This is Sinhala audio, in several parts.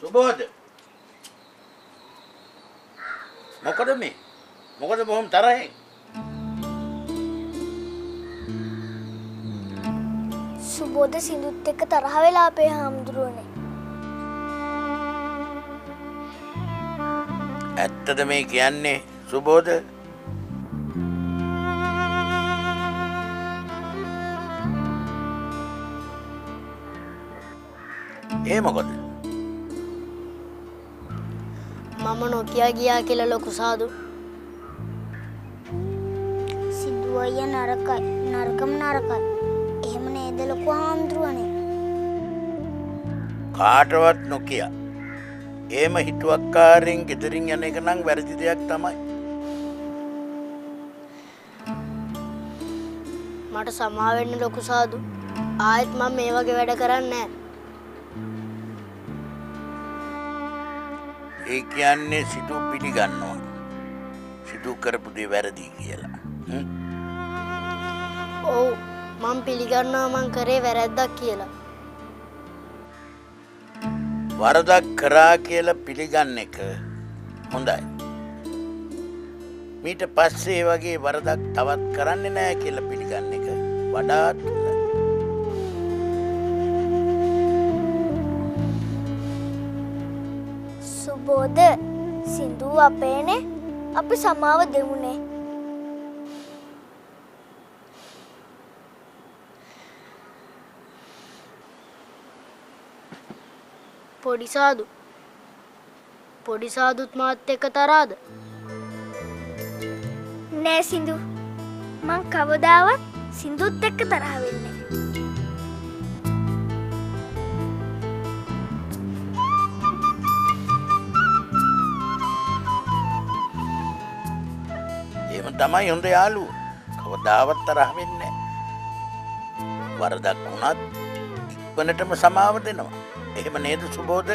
සුබෝධ මොකද මේ? මොකද බොහොම තරහින්? සුබෝධ සින්දුත් එක්ක තරහ වෙලා අපේ හාමුදුරුවනේ. ඇත්තද මේ කියන්නේ සුබෝධ? ඒ මොකද? මම නොකියා ගියා කියලා ලොකු සාදු. සින්දු අයියා නරකයි. නරකම නරකයි. එහෙම නේද ලොකු හාමුදුරුවනේ? කාටවත් නොකිය. එහෙම හිතුවක්කාරයෙන් ගෙදරින් යන එක නම් වැරදි දෙයක් තමයි. මට සමා වෙන්න ලොකු සාදු. ආයෙත් මම මේ වගේ වැඩ කරන්නේ නැහැ. ඒ කියන්නේ සිදු පිළිගන්නවා. සිදු කරපු දේ වැරදි කියලා. ඔව් මම පිළිගන්නවා මං කරේ වැරද්දක් කියලා. වරදක් කරා කියලා පිළිගන්න එක හොඳයි. මීට පස්සේ වගේ වරදක් තවත් කරන්නේ නැහැ කියලා පිළිගන්න එක වඩාත් හොඳයි. සුබෝධ සින්දු අපේනේ අපි සමාව දෙමුනේ. පොඩි සාදුත් මාත් එක්ක තරහද? නෑ සින්දු. මං කවදාවත් සින්දුත් එක්ක තරහ වෙන්නේ නෑ. එහෙම තමයි හොඳ යාළුවෝ. කවදාවත් තරහ වෙන්නේ නෑ. වරදක් වුණත් ඉක්මනටම සමාව දෙනවා. එහෙම නේද සුබෝධ?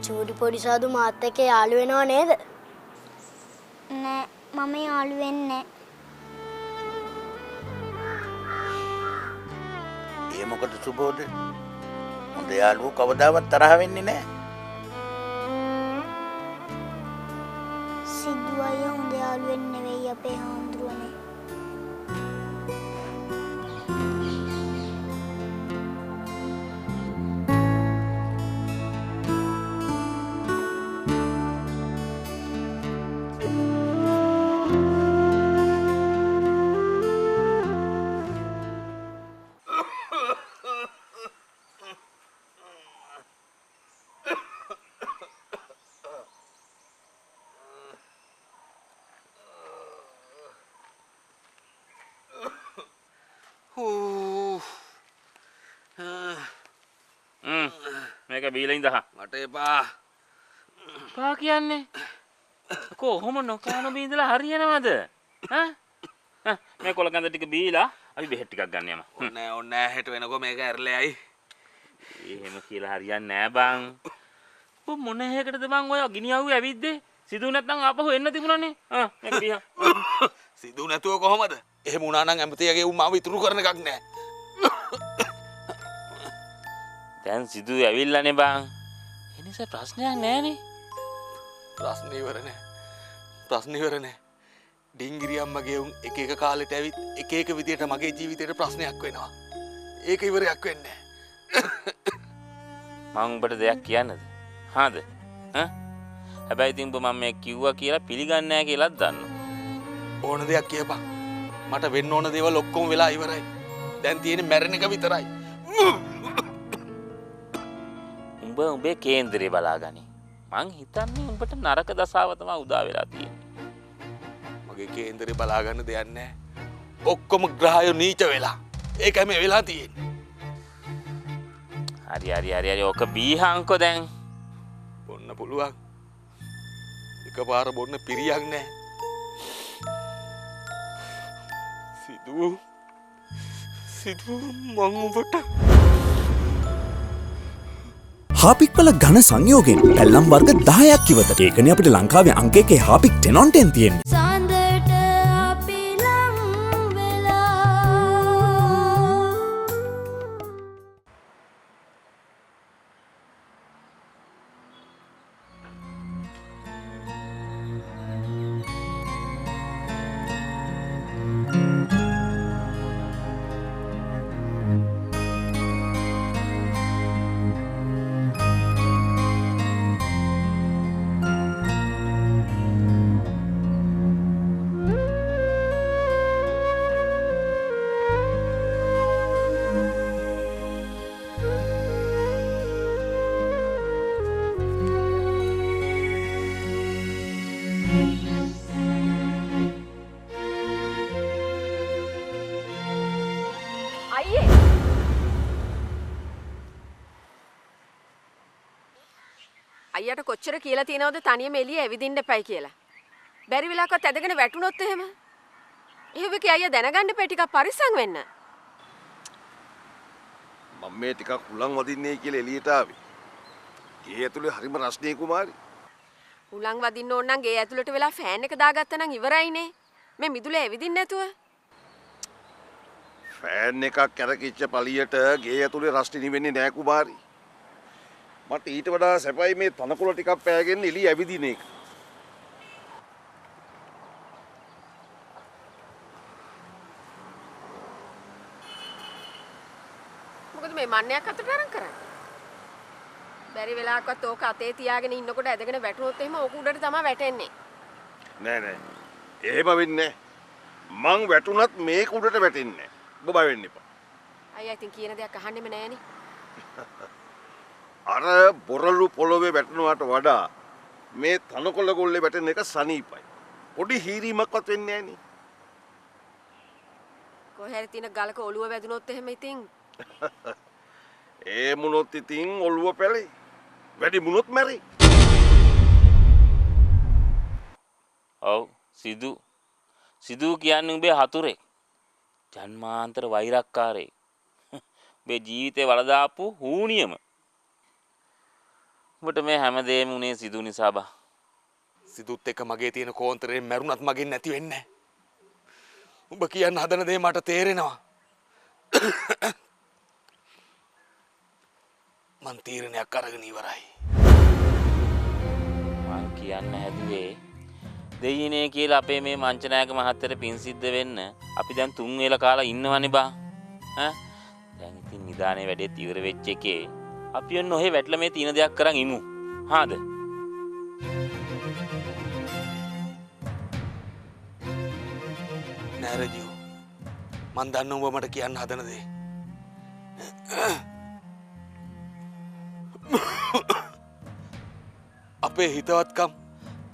චූටි පොඩි සාදු මාත් එක්ක යාළු වෙනව නේද? නෑ මම යාළු වෙන්නේ නෑ. ඒ මොකද සුබෝධ? හොඳ යාළුවෝ කවදාවත් තරහ වෙන්නේ නෑ. සින්දු අයියා හොඳ යාළු වෙන්නේ නෙවෙයි අපේ හාමුදුරුවනේ. මේක බීලා ඉඳහා මට එපා. පා කියන්නේ කොහොම නොකාන බීඳලා හරියනවද? මේ කොළ කඳ ටික බීලා අපි බෙහෙත් ටිකක් ගන්න යමු. ඕනේ හෙට වෙනකො මේක ඇරලෙයි. එහෙම කියලා හරියන්නේ නෑ බං. ඔබ මොන හේකටද බං ඔය ගිනි අවුවේ ඇවිද්දේ? සිදු නැත්නම් ආපහු එන්න තිබුණානේ. මේක බියා. සිදු නැතුව කොහමද? එහෙම වුණා නම් ඇමතියගේ උන් මාව ඉතුරු කරන එකක් නෑ. දැන් සිදු ඇවිල්ලානේ බං. ඒ නිසා ප්‍රශ්නයක් නෑනේ. ප්‍රශ්න ඉවර නෑ. ඩිංගිරි අම්මගේ උන් එක එක කාලෙට ඇවිත් එක එක විදියට මගේ ජීවිතේට ප්‍රශ්නයක් වෙනවා. ඒක ඉවරයක් වෙන්නේ නෑ. මං ඔබට දෙයක් කියන්නද? හාද? හැබැයි ඉතින් ඔබ මම මේ කිව්වා කියලා පිළිගන්නේ නෑ කියලාත් දන්නවා. ඕන දෙයක් කියපන්. මට වෙන්න ඕන දේවල් ඔක්කොම වෙලා ඉවරයි. දැන් තියෙන්නේ මැරෙන එක විතරයි. උඹ උඹේ කේන්දරේ බලාගනි. මං හිතන්නේ උඹට නරක දසාව තමයි උදා වෙලා තියෙන්නේ. මගේ කේන්දරේ බලා ගන්න දෙයක් නැහැ. ඔක්කොම ග්‍රහයෝ නීච වෙලා. ඒකයි මේ වෙලා තියෙන්නේ. හරි ඔක බීහංකෝ දැන්. බොන්න පුළුවන්. එකපාර බොන්න පිරියක් නැහැ. සිදු මං ඔබට හාපික් වල ඝන සංයෝගයෙන් පැල්ලම් වර්ග 10ක් ඉවත. ඒකනේ අපිට ලංකාවේ අංක 1 හාපික් 10 on 10 තියෙන්නේ. සඳට අපි ලං වෙලා අයියට කොච්චර කියලා තියෙනවද තනියම එළිය ඇවිදින්න එපයි කියලා. බැරි වෙලාවකත් ඇදගෙන වැටුනොත් එහෙම. එහෙම කී අයියා දැනගන්න එපා ටිකක් පරිස්සම් වෙන්න. මම මේ ටිකක් උලන් වදින්නේ කියලා එළියට ආවේ. ගේ ඇතුලේ හරිම රස්නේ කුමාරි. උලන් වදින්න ඕන නම් ගේ ඇතුළට වෙලා ෆෑන් එක දාගත්තා නම් ඉවරයිනේ. මේ මිදුලේ ඇවිදින්න නැතුව. ෆෑන් එකක් කැරකිච්ච පළියට ගේ ඇතුලේ රස්නේ නිවෙන්නේ නෑ කුමාරි. මට ඊට වඩා සැපයි මේ තනකොළ ටිකක් පෑගෙන එළිය ඇවිදින එක. මොකද මේ මන්නයක් අතට අරන් කරන්නේ? බැරි වෙලාවකත් ඕක අතේ තියාගෙන ඉන්නකොට ඇදගෙන වැටුනොත් එහෙම ඕක උඩට තමයි වැටෙන්නේ. නෑ නෑ. එහෙම වෙන්නේ නෑ. මං වැටුණත් මේක උඩට වැටෙන්නේ නෑ. ඔබ බය වෙන්න එපා. අයියා ඉතින් කියන දෙයක් අහන්නෙම නෑනේ. අර බොරළු පොළොවේ වැටෙනවට වඩා මේ තනකොළ ගොල්ලේ වැටෙන එක සනීපයි. පොඩි හීරීමක්වත් වෙන්නේ නෑනේ. කොහේ හරි තියෙන ගලක ඔළුව වැදුනොත් එහෙම ඉතින් ඒ මුණොත් ඉතින් ඔළුව පැලේ. වැඩි මුණොත් මැරෙයි. ඔව් සිදු කියන්නේ උඹේ හතුරෙක්. ජන්මාන්තර වෛරක්කාරයෙක්. උඹේ ජීවිතේ වලදාපු හූනියම. උඹට මේ හැමදේම උනේ සිදු නිසා බා. සිදුත් එක්ක මගේ තියෙන කෝන්තරේ මැරුණත් මගෙන් නැති වෙන්නේ නැහැ. උඹ කියන්න හදන දේ මට තේරෙනවා. මං තීරණයක් අරගෙන ඉවරයි. මං කියන්න හැදුවේ දෙයිනේ කියලා අපේ මේ මංචනායක මහත්තයට පින් සිද්ධ වෙන්න අපි දැන් 3 වේල කාලා ඉන්නවනේ බා. ඈ දැන් ඉතින් නිදානේ වැඩේත් ඉවර වෙච්ච එකේ අපි ඔන්න ඔහෙ වැටලා මේ තීන දෙයක් කරන් ඉමු. හාද? නෑ රජියෝ. මං දන්න උඹ මට කියන්න හදන දේ. අපේ හිතවත්කම්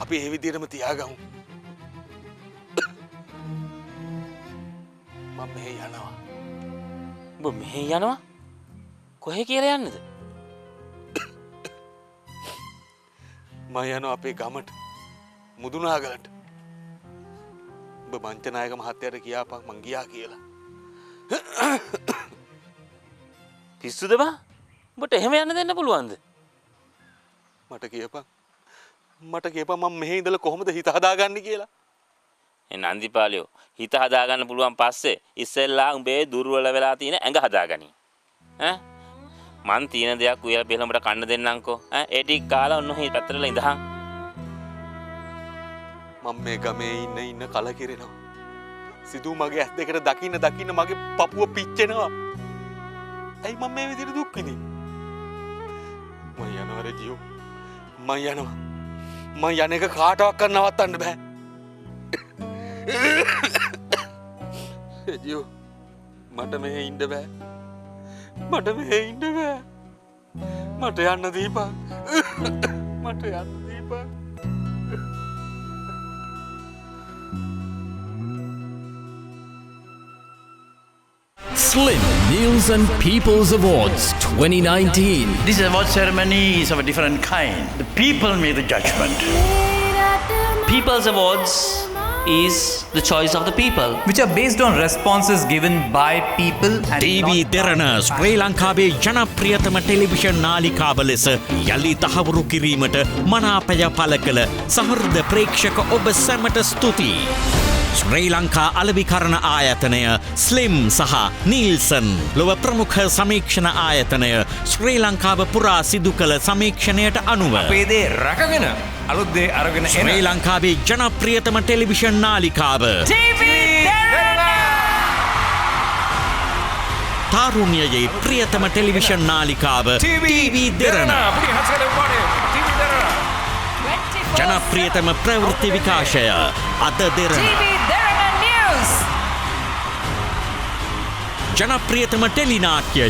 අපි ඒ විදිහටම තියාගමු. මම මෙහෙ යනවා. උඹ මෙහෙ යනවා? කොහෙ කියලා යන්නද? මම යනවා අපේ ගමට. මුදුනාගලට. උඹ මංචනායක මහත්තයාට කියාපන් මං ගියා කියලා. පිස්සුද බා? උඹට එහෙම යන්න දෙන්න පුළුවන්ද? මට කියපන් මම මෙහෙ ඉඳලා කොහොමද හිත හදාගන්නේ කියලා. නන්දිපාලියෝ හිත හදාගන්න පුළුවන් පස්සේ ඉස්සෙල්ලා උඹේ දුර්වල වෙලා තියෙන ඇඟ හදාගනි. ඈ මන් තියෙන දෙයක් උයලා බෙලඹට කන්න දෙන්නම්කෝ. ඈ ඒ ටික කාලා ඔන්න ඔහි පැත්තටලා ඉඳහන්. මම මේ ගමේ ඉන්න කලකිරෙනවා. සිදු මගේ ඇස් දෙකට දකින්න මගේ පපුව පිච්චෙනවා. ඇයි මම මේ විදිහට දුක් විඳින්නේ? මම යනවා රජියෝ. මම යනවා. මම යන එක කාටවත් නවත්තන්න බෑ. රජියෝ මට මෙහෙ ඉන්න බෑ. මට යන්න දීපන්. මට යන්න දීපන්. Slim News and People's Awards 2019. This award ceremony is of a different kind. The people make the judgment. People's Awards is the choice of the people, Which are based on responses given by people and TV දෙරණ ශ්‍රී ලංකාවේ ජනප්‍රියතම ටෙලිවිෂන් නාලිකාව ලෙස යළි තහවුරු කිරීමට මනාපය පළ කළ සහෘද ප්‍රේක්ෂක ඔබ සැමට ස්තුතියි. ශ්‍රී ලංකා අලෙවිකරණ ආයතනය ස්ලිම් සහ නීල්සන් ලොව ප්‍රමුඛ සමීක්ෂණ ආයතනය ශ්‍රී ලංකාව පුරා සිදු කළ සමීක්ෂණයට අනුව අපේදේ රැකගෙන අලුත් දේ අරගෙන ශ්‍රී ලංකාවේ ජනප්‍රියතම ටෙලිවිෂන් නාලිකාව තාරුණ්‍යයේ ප්‍රියතම ටෙලිවිෂන් නාලිකාව TV දෙරණ ජනප්‍රියතම ප්‍රවෘත්ති විකාශය අද දෙරණ ජනප්‍රියතම ටෙලිනාට්‍යය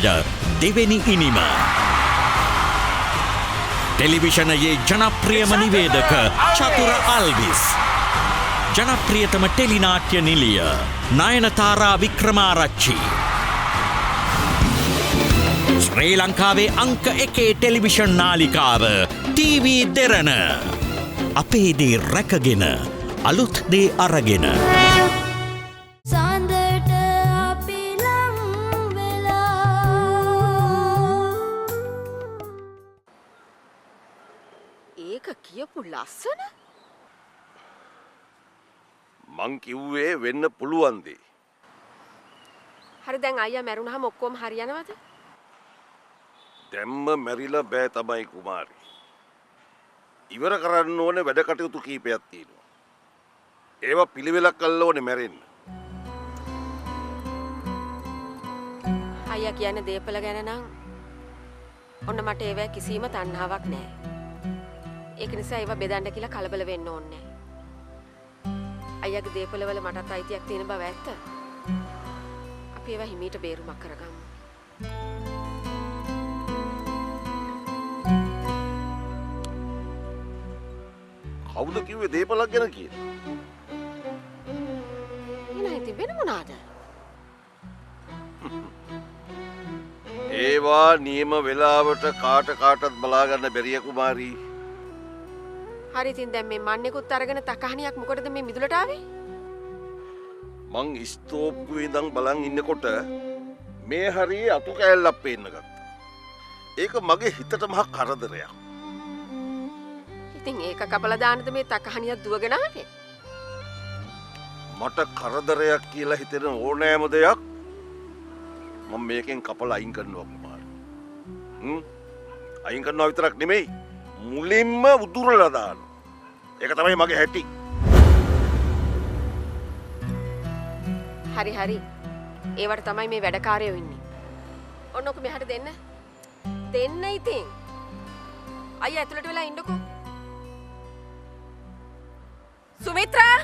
දෙවෙනි ඉනිම ටෙලිවිෂනයේ ජනප්‍රියම නිවේදක චතුර අල්විස් ජනප්‍රියතම ටෙලිනාට්‍ය නිලිය නයනතාරා වික්‍රමාරච්චි ශ්‍රී ලංකාවේ අංක 1 ටෙලිවිෂන් නාලිකාව TV දෙරණ. අපේ දේ රැකගෙන අලුත් දේ අරගෙන. සඳට අපි ලං වෙලා. ඒක කියපු ලස්සන මං කිව්වේ වෙන්න පුළුවන් දේ. හරි දැන් අයියා මැරුණාම ඔක්කොම හරියනවද? දැම්ම මැරිලා බෑ තමයි කුමාරි. ඉවර කරන්න ඕනේ වැඩ කටයුතු කීපයක් තියෙනවා. ඒවා පිළිවෙලක් කළා ඕනේ මැරෙන්න. අයියා කියන්නේ දීපල ගැන නම් ඔන්න මට ඒවැ කිසිම තණ්හාවක් නැහැ. ඒක නිසා ඒවා බෙදන්න කියලා කලබල වෙන්න ඕනේ නැහැ. අයියාගේ දීපල වල මටත් අයිතියක් තියෙන බව ඇත්ත. අපි ඒවා හිමීට බේරුමක් කරගමු. කවුද කිව්වේ දීපලක් ගැන කියලා? එනයි තිබෙන මොනවාද? ඒවා නියම වෙලාවට කාටත් බලා ගන්න බැරිය කුමාරී. හරි ඉතින් දැන් මේ මන්නේකුත් අරගෙන තකහණියක් මොකටද මේ මිදුලට ආවේ? මං ස්තෝප්පුවේ ඉඳන් බලන් ඉන්නකොට මේ හරියේ අතු කෑල්ලක් පේන්න ගත්තා. ඒක මගේ හිතට මහා කරදරයක්. ඉතින් ඒක කපලා දාන්නද මේ තකහණියක් දුවගෙන ආවේ? මට කරදරයක් කියලා හිතෙන ඕනෑම දෙයක් මම මේකෙන් කපලා අයින් කරනවා කුමාරී. අයින් කරනවා විතරක් නෙමෙයි මුලින්ම උදුරලා දානවා. ඒක තමයි මගේ හැටි. හරි. ඒවට තමයි මේ වැඩකාරයෝ ඉන්නේ. ඔන්න ඔක මෙහාට දෙන්න. දෙන්න ඉතින්. අයියා ඇතුළට වෙලා ඉන්නකෝ. සුමිත්‍රා!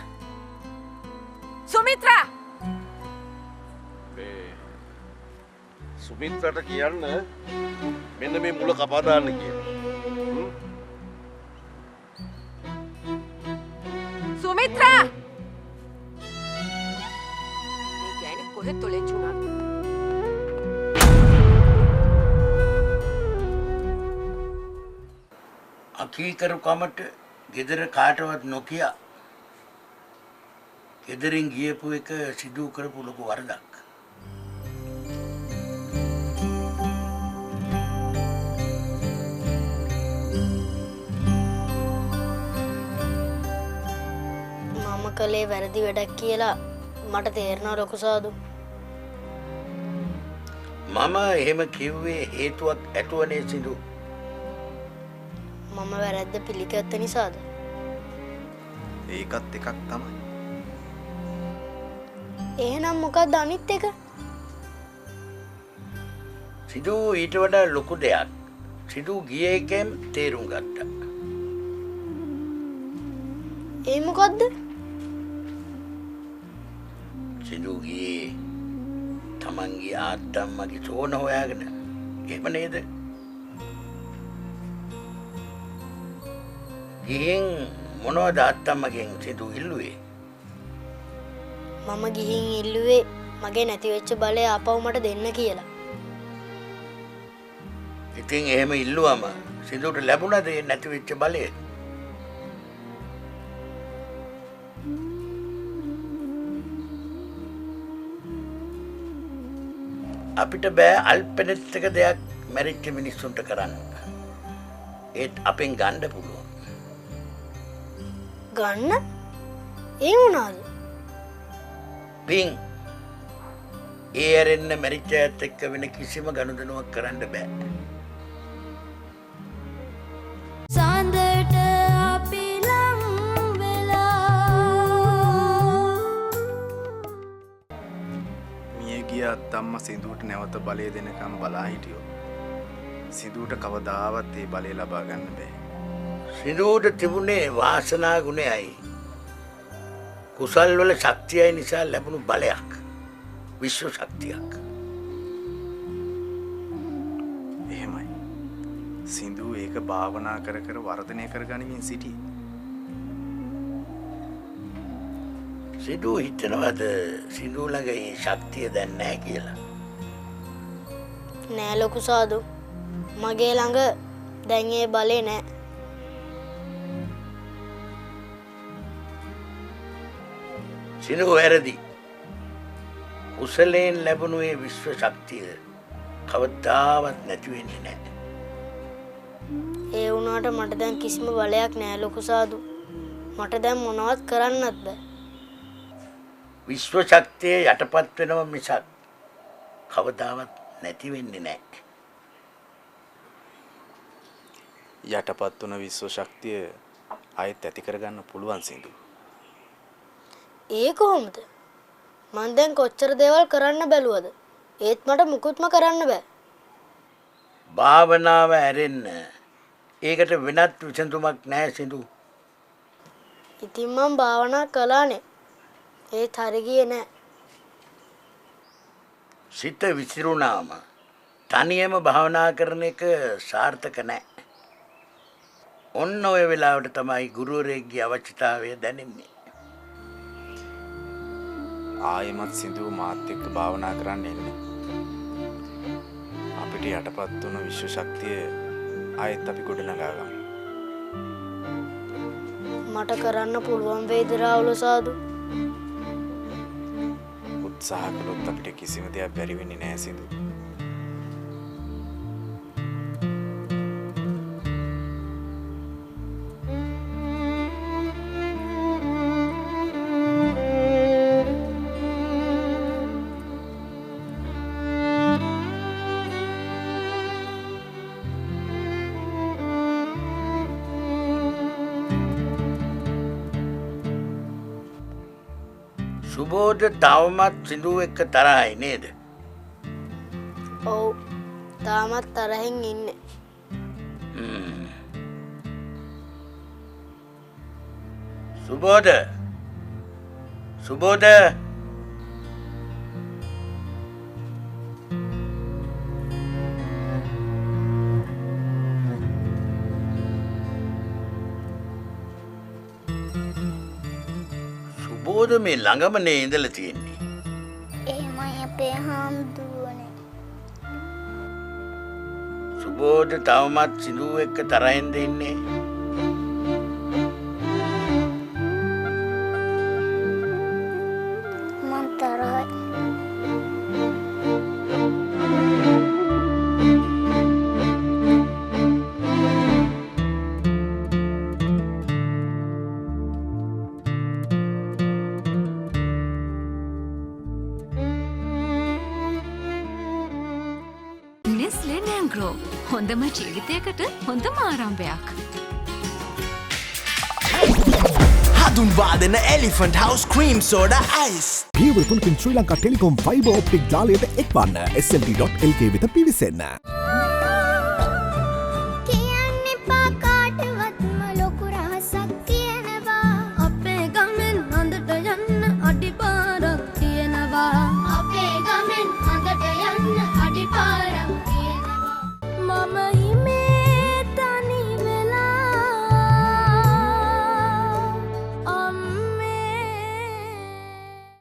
සුමිත්‍රට කියන්න මෙන්න මේ මුල කපා දාන්න කියලා. සුමිත්‍රා! මේ ගෑණි කොහෙද තොලෙච්ච උනා? අකීකරු කමට ගෙදර කාටවත් නොකිය ගෙදරින් ගියපු එක සිදු කරපු ලොකු වරදක්. මම කළේ වැරදි වැඩක් කියලා මට තේරෙනවා ලොකු සාදු. මම එහෙම කිව්වේ හේතුවක් ඇතුවනේ සිදු. මම වැරද්ද පිළිගත්ත නිසාද? ඒකත් එකක් තමයි. එහෙනම් මොකක්ද අනිත් එක? සිදු ඊට වඩා ලොකු දෙයක් සිදු ගියේ එකෙන් තේරුම් ගත්තා. ඒ මොකද්ද? සිදු ගියේ තමන්ගේ ආත්තම්මගේ සෝන හොයාගෙන. එහෙම නේද? ගිහින් මොනවද ආත්තම්මගෙන් සිදු ඉල්ලුවේ? මම ගිහින් ඉල්ලුවේ මගේ නැති වෙච්ච බලය ආපහු මට දෙන්න කියලා. ඉතින් එහෙම ඉල්ලුවම සිදුට ලැබුණද ඒ නැති වෙච්ච බලය? අපිට බෑ අල්පෙනෙත්තක දෙයක් මැරිච්ච මිනිස්සුන්ට කරන්න. ඒත් අපෙන් ගන්න පුළුවන්. ගන්න? ඒ මොනවාද? පින්. ඒ ඇරෙන්න මැරිච්ච ඇත් එක්ක වෙන කිසිම ගනුදෙනුවක් කරන්න බෑ. සඳට අපි ලං වෙලා. මිය ගිය අත්තම්මා සිඳුට නැවත බලය දෙනකම් බලා හිටියොත් සිඳුට කවදාවත් ඒ බලය ලබා ගන්න බෑ. සිදුවට තිබුණේ වාසනා ගුණයයි කුසල් වල ශක්තියයි නිසා ලැබුණු බලයක්. විශ්ව ශක්තියක්. එහෙමයි. සිඳු ඒක භාවනා කර කර වර්ධනය කර ගනිමින් සිටී. සිදු හිතනවද සිදු ළඟ ඒ ශක්තිය දැන් නැහැ කියලා? නෑ ලොකු සාදු. මගේ ළඟ දැන් ඒ බලේ නෑ. සිනු වැරදි. කුසලයෙන් ලැබුණු ඒ විශ්ව ශක්තිය කවදාවත් නැති වෙන්නේ නැහැ. ඒ වුණාට මට දැන් කිසිම බලයක් නෑ ලොකු සාදු. මට දැන් මොනවත් කරන්නත් බෑ. විශ්ව ශක්තිය යටපත් වෙනව මිසක් කවදාවත් නැති වෙන්නේ නැහැ. යටපත් වුණ විශ්ව ශක්තිය ආයෙත් ඇති කරගන්න පුළුවන් සින්දු. ඒ කොහොමද? මං දැන් කොච්චර දේවල් කරන්න බැලුවද? ඒත් මට මුකුත්ම කරන්න බෑ. භාවනාව ඇරෙන්න ඒකට වෙනත් විසඳුමක් නැහැ සිඳු. ඉතින් මං භාවනා කළානේ. ඒත් හරි ගියේ නෑ. සිත විසිරුණාම තනියම භාවනා කරන එක සාර්ථක නැහැ. ඔන්න ඔය වෙලාවට තමයි ගුරුවරයෙක්ගේ අවශ්‍යතාවය දැනෙන්නේ. ආයෙමත් සින්දුව මාත් එක්ක භාවනා කරන්න එන්නේ. අපිට යටපත් වුණ විශ්ව ශක්තිය ආයෙත් අපි ගොඩනගා ගමු. මට කරන්න පුළුවන් වේද රාහුල සාදු? උත්සාහ කළොත් අපිට කිසිම දෙයක් බැරි වෙන්නේ නැහැ සින්දු. සුබෝධ තවමත් සිඳුව එක්ක තරහයි නේද? ඔව්. තාමත් තරහෙන් ඉන්නේ. සුබෝධ සුබෝධ සුබෝධ මේ ළඟමනේ ඉඳලා තියෙන්නේ. එහෙමයි අපේ හාමුදුරනේ. සුබෝධ තවමත් සිඳුව එක්ක තරහෙන්ද ඉන්නේ? මං තරහයි. නෙස්ලේ නෑන්ග්‍රෝ හොඳම ජීවිතයකට හොඳම ආරම්භයක්. හඳුන්වා දෙන Elephant House cream soda ice. පියවර තුනකින් Sri Lanka Telecom fibre optic ජාලයට එක්වන්න SMT.lk වෙත පිවිසෙන්න.